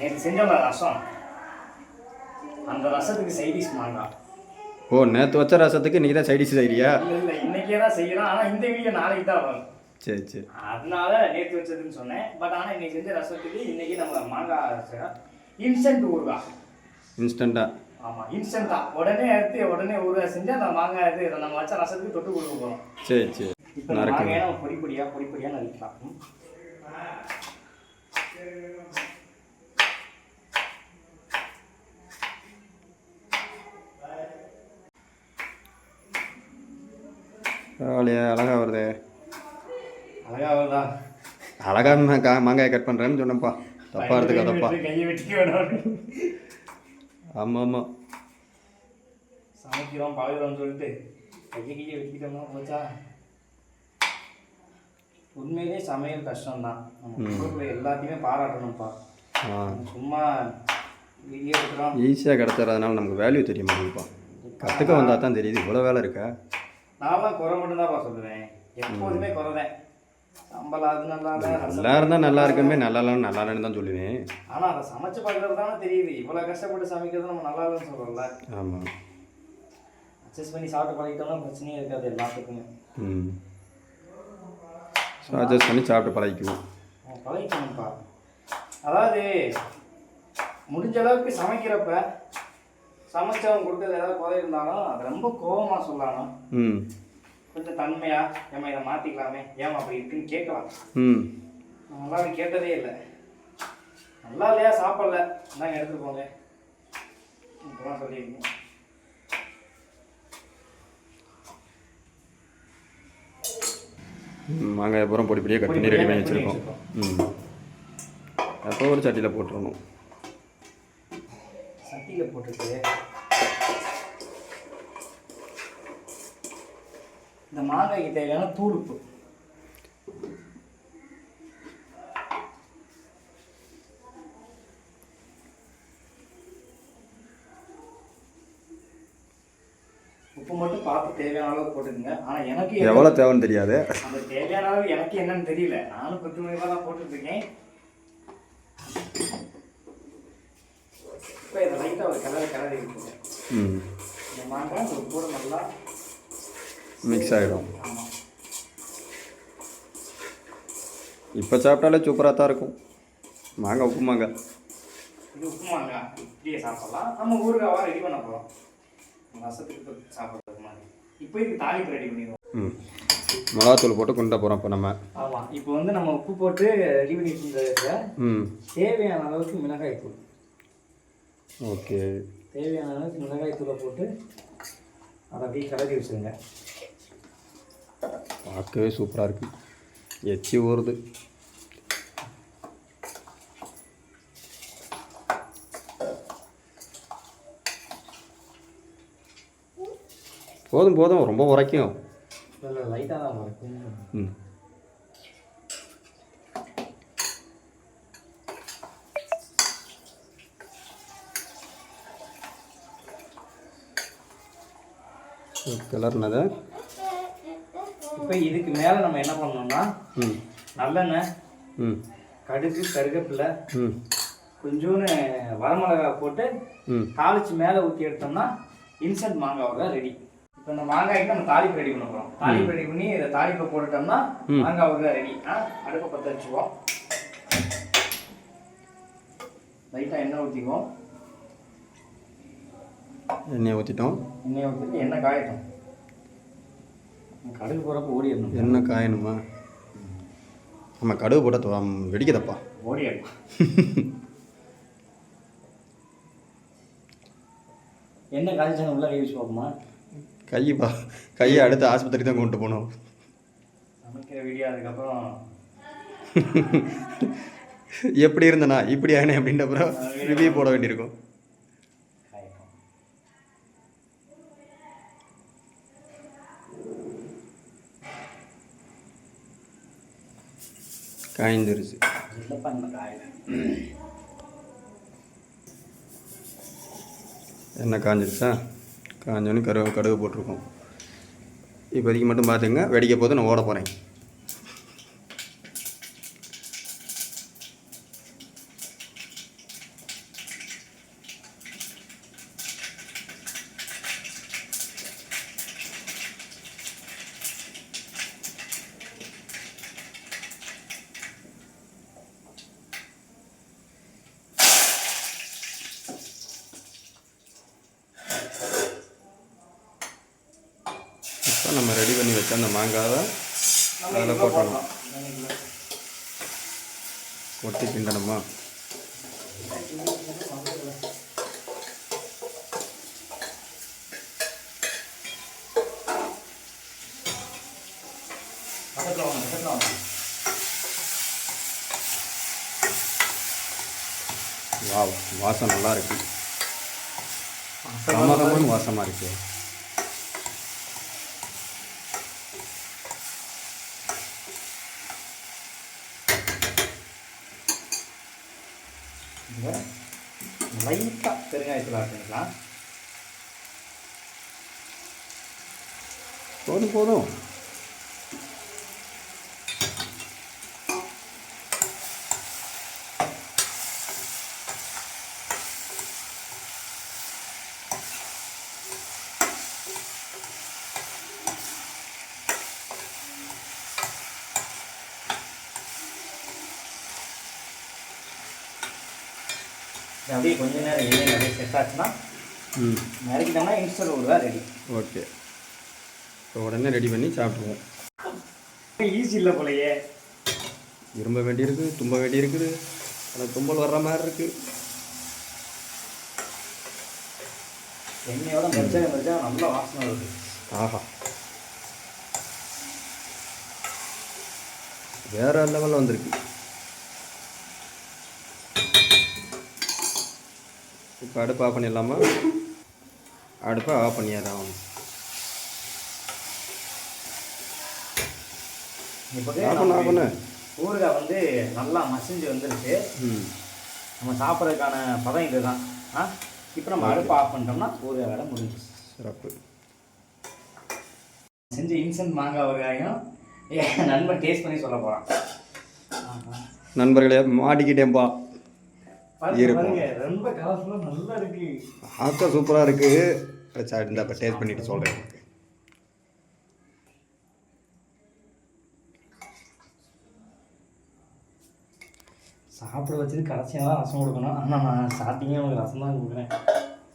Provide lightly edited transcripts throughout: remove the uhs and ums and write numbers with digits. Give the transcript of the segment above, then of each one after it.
நேற்று செஞ்சோம்ல ரசம், அந்த ரசத்துக்கு சைடிஷ் மாங்காய். ஓ, நேற்று வச்ச ரசத்துக்கு இன்றைக்கி தான் சைடிஷ் செய்கிறியா? இல்லை இன்றைக்கே தான் செய்யலாம். ஆனால் இந்த வீடியோ நாளைக்கு தான் வரும். சரி சரி. அதனால நேற்று வச்சதுன்னு சொன்னேன். பட் ஆனால் இன்றைக்கி செஞ்ச ரசத்துக்கு இன்றைக்கி நம்ம மாங்காய் இன்ஸ்டன்ட் ஊறுகாய். இன்ஸ்டண்ட்டாக? ஆமாம், இன்ஸ்டண்ட்டாக உடனே எடுத்து உடனே ஊறுகாய் செஞ்சு அந்த மாங்காய் இது நம்ம வச்ச ரசத்துக்கு தொட்டு கொடுக்க போகிறோம். சரி சரி. இப்போ மாங்காயை நம்ம பொடி பொடியாக நறுக்கலாம். அழகாக வருது. அழகாக வருதா? அழகாக மாங்காயை கட் பண்ணுறேன்னு சொன்னப்பா, தப்பா எடுத்துக்காதப்பா. கையை வெட்டிக்க வேணும். ஆமாம் ஆமாம், சமைக்கிறோம் பழகிறோம்னு சொல்லிட்டு கையை வெட்டிக்கிட்டோம்னா போச்சா. உண்மையிலே சமையல் கஷ்டம்தான். நம்ம எல்லாத்தையுமே பாராட்டணும்ப்பா. சும்மா வீடியோ எடுக்கிறோம், ஈஸியாக கிடச்சிட்றதுனால நமக்கு வேல்யூ தெரிய மாட்டேங்குதுப்பா. கற்றுக்க வந்தால் தான் தெரியுது இவ்வளோ வேலை இருக்கா. நான்லாம் குறை மட்டும்தான்ப்பா சொல்லுவேன், எப்போதுமே குறைதான். சம்பளம் அது நல்லா நல்லா இருந்தால் நல்லா இருக்குமே, நல்லா இல்லைன்னு தான் சொல்லுவேன். ஆனால் அதை சமைச்சு பார்க்கறது தானே தெரியுது. இவ்வளோ கஷ்டப்பட்டு சமைக்கிறது நம்ம நல்லா இல்லைன்னு சொல்கிறோம்ல. ஆமாம், அட்ஜஸ்ட் பண்ணி சாப்பிட்டு பழகிட்டோம்னா பிரச்சனையே இருக்காது எல்லாத்துக்குமே. ஸோ அட்ஜஸ்ட் பண்ணி சாப்பிட்டு பழகிக்குவோம். பழகிக்கணும்ப்பா. அதாவது முடிஞ்ச அளவுக்கு சமைக்கிறப்ப சமைச்சவங்க கொடுத்தது ஏதாவது குறை இருந்தாலும் அது ரொம்ப கோபமாக சொல்லணும். கொஞ்சம் தன்மையா, ஏமா இதை மாற்றிக்கலாமே, ஏமா அப்படி இருக்குன்னு கேட்கலாம். நல்லா கேட்டதே இல்லை. நல்லா இல்லையா, சாப்பிடல, இந்தாங்க எடுத்துட்டு போங்க இப்போதான் சொல்லியிருக்கேன். மாங்காய் அப்புறம் பொடி பொடியாக கட் பண்ணி ரெடி பண்ணி வச்சுருக்கோம். அப்போ ஒரு சட்டியில் போட்டுருணும். சட்டியில் போட்டுட்டு இந்த மாங்காய்க்கு தேவையான தூள் உப்பு, உப்பு மட்டும் பார்த்து தேவையான அளவு போட்டுக்கோங்க. ஆனால் எனக்கு எவ்வளோ தேவைன்னு தெரியாது. அந்த தேவையான அளவு எனக்கு என்னன்னு தெரியல. நானும் 10 மணிக்கு தான் போட்டுட்ருக்கேன். இப்போ இதை லைட்டாக ஒரு கிளறி இருக்குங்க. இந்த மாங்காய் ஒரு கூட நல்லா மிக்ஸ் ஆகிடும். ஆமாம், இப்போ சாப்பிட்டாலே சூப்பராக தான் இருக்கும். மாங்காய் உப்பு மாங்காய், இது உப்பு மாங்காய் இப்படியே சாப்பிடலாம். நம்ம ஊறுகாவாக ரெடி பண்ண போகிறோம் ரசத்துக்கு சாப்பிட்றதுக்கு மாதிரி. இப்போ இதுக்கு தாளிப்பு ரெடி பண்ணிடுவோம். மிளகாத்தூள் போட்டு கொண்டு போகிறோம் இப்போ நம்ம. ஆமாம், இப்போ வந்து நம்ம உப்பு போட்டு ரெடி பண்ணிட்டு இருந்ததுக்கு தேவையான அளவுக்கு மிளகாய் தூள். ஓகே, தேவையான அளவுக்கு மிளகாய் தூளை போட்டு அதை அப்படியே கலரி வச்சுருங்க. பார்க்கவே சூப்பராக இருக்குது, எச்சி ஊறுது. போதும் போதும், ரொம்ப உரைக்கும். இல்லை லைட்டாக தான் உரைக்கும். கிளர்னதை இப்போ இதுக்கு மேலே நம்ம என்ன பண்ணோம்னா நல்லெண்ணெய், கடுகு, கருவேப்பிலை, கொஞ்சோன்னு வரமிளகாய் போட்டு தாளித்து மேலே ஊற்றி எடுத்தோம்னா இன்ஸ்டன்ட் மாங்காய் ரெடி. இப்போ இந்த மாங்காய்க்கு நம்ம தாளிப்பு ரெடி பண்ண போகிறோம். தாளிப்பு ரெடி பண்ணி இதை தாளிப்பை போட்டுட்டோம்னா மாங்காய் ரெடி. அடுப்பை பற்ற வச்சுக்குவோம். லைட்டாக எண்ணெய் ஊற்றிக்குவோம். எண்ணெய் ஊற்றிட்டோம். எண்ணெய் ஊற்றிட்டு எண்ணெய் காயட்டும். கடுகு போகிறப்ப ஓடிடணும். எண்ணெய் காயணுமா? நம்ம கடுகு போட்டால் வெடிக்கதப்பா, ஓடிடலாம். எண்ணெய் காய்ச்சாங்க உள்ள கை வச்சு பார்ப்போமா? கையை அடுத்து ஆஸ்பத்திரி தான் கொண்டு போகணும். சமைக்கிற வீடியோ அதுக்கப்புறம் எப்படி இருந்தனா இப்படி ஆகினேன் அப்படின்ற அப்புறம் ரிவ்யூ போட வேண்டியிருக்கும். காய்ந்துருச்சு. எண்ணெய் காஞ்சிருச்சா? காஞ்சோன்னு கடுகு போட்டிருக்கோம். இப்போதைக்கு மட்டும் பார்த்துங்க, வெடிக்க போது நான் ஓட போகிறேன். இப்போ நம்ம ரெடி பண்ணி வச்ச அந்த மாங்காவை நம்ம அதில் இதில் போட்டணும். போடலாம். நெய்க்குள்ள. கொட்டி கிண்டணுமா? பக்கத்தில் வாங்க, பக்கத்தில் வாங்க. வாவ், வாசம் நல்லா இருக்கு. கமகமான வாசமாக இருக்கு. லைட்டாக பெருங்காயத்தில் ஆட்டுங்களா? போதும் போதும். அப்படியே கொஞ்ச நேரம் எண்ணெய் நிறைய செட் ஆச்சுன்னா நறுக்கிட்டோம்னா இன்ஸ்டன்ட் ஊறுகாய் ரெடி. ஓகே, இப்போ உடனே ரெடி பண்ணி சாப்பிடுவோம். ஈஸி இல்லை போலையே. இரும்ப வேண்டியிருக்கு, தும்ப வேண்டியிருக்குது. ஆனால் தும்பல் வர்ற மாதிரி இருக்கு. எண்ணெயோட மரிச்சா நல்ல வாசனை வருது. ஆஹா, வேற லெவலில் வந்திருக்கு. இப்போ அடுப்பை ஆஃப் பண்ணிடலாமா? அடுப்பை ஆஃப் பண்ணிடலாம். இப்போ ஊறுகாய் வந்து நல்லா மசிஞ்சு வந்துருச்சு. நம்ம சாப்பிட்றதுக்கான பதம் இது தான். இப்போ நம்ம அடுப்பை ஆஃப் பண்ணிட்டோம்னா ஊறுகாய் வேலை முடிஞ்சிச்சு. சிறப்பு. செஞ்ச இன்ஸ்டன்ட் மாங்காய் ஊறுகாயும் என் நண்பன் டேஸ்ட் பண்ணி சொல்ல போகிறான். நண்பர்களே, மாட்டிக்கிட்டேன்பா. பாருங்க, ரொம்ப கலர்ஃபுல்லாக நல்லா இருக்கு. ஆக்கா சூப்பராக இருக்குது. சார் இருந்தால் இப்போ டேஸ்ட் பண்ணிவிட்டு சொல்கிறேன். சாப்பிட வச்சது கடைசியாக தான் ரசம் கொடுக்கணும். ஆனால் நான் ஸ்டார்டிங்கே உங்களுக்கு ரசம் தான் கொடுக்குறேன்.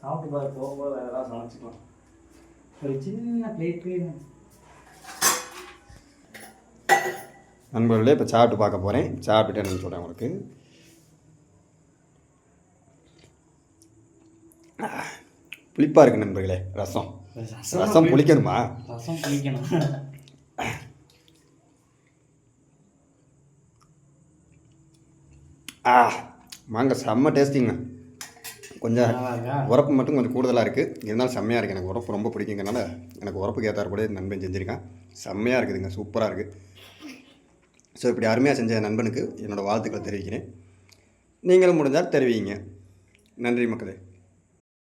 சாப்பிட்டு பார்த்து போகும்போது வேறு ஏதாவது சமைச்சிக்கலாம். ஒரு சின்ன பிளேட்டு. நண்பர்களே, இப்போ சாப்பிட்டு பார்க்க போகிறேன். சாப்பிட்டுட்டு என்னன்னு சொல்கிறேன் உங்களுக்கு. புளிப்பாக இருக்குது நண்பர்களே. ரசம் புளிக்கணுமா? ரசம் புளிக்கணும். மாங்காய் செம்ம டேஸ்டிங்க. கொஞ்சம் உரப்பு மட்டும் கொஞ்சம் கூடுதலாக இருக்குது. இருந்தாலும் செம்மையாக இருக்குது. எனக்கு உரப்பு ரொம்ப பிடிக்குங்கிறனால எனக்கு உரப்புக்கு ஏற்றாறு கூட நண்பன் செஞ்சுருக்கேன். செம்மையாக இருக்குதுங்க, சூப்பராக இருக்குது. ஸோ இப்படி அருமையாக செஞ்ச நண்பனுக்கு என்னோடய வாழ்த்துக்களை தெரிவிக்கிறேன். நீங்களும் முடிஞ்சால் தெரிவிங்க. நன்றி மக்களே.